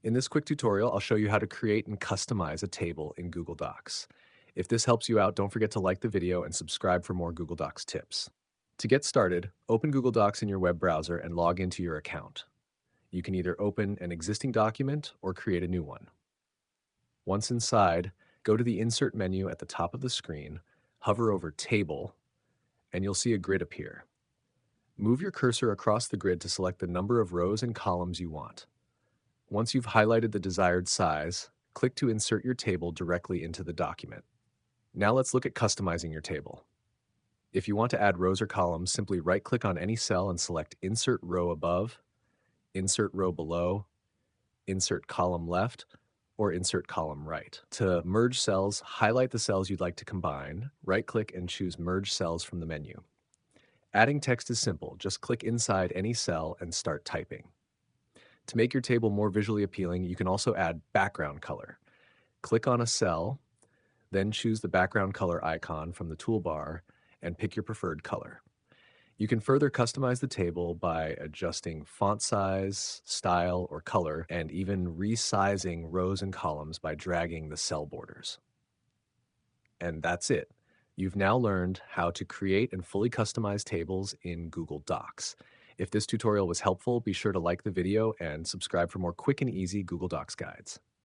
In this quick tutorial, I'll show you how to create and customize a table in Google Docs. If this helps you out, don't forget to like the video and subscribe for more Google Docs tips. To get started, open Google Docs in your web browser and log into your account. You can either open an existing document or create a new one. Once inside, go to the Insert menu at the top of the screen, hover over Table, and you'll see a grid appear. Move your cursor across the grid to select the number of rows and columns you want. Once you've highlighted the desired size, click to insert your table directly into the document. Now let's look at customizing your table. If you want to add rows or columns, simply right-click on any cell and select Insert Row Above, Insert Row Below, Insert Column Left, or Insert Column Right. To merge cells, highlight the cells you'd like to combine, right-click and choose Merge Cells from the menu. Adding text is simple. Just click inside any cell and start typing. To make your table more visually appealing, you can also add background color. Click on a cell, then choose the background color icon from the toolbar and pick your preferred color. You can further customize the table by adjusting font size, style, or color, and even resizing rows and columns by dragging the cell borders. And that's it. You've now learned how to create and fully customize tables in Google Docs. If this tutorial was helpful, be sure to like the video and subscribe for more quick and easy Google Docs guides.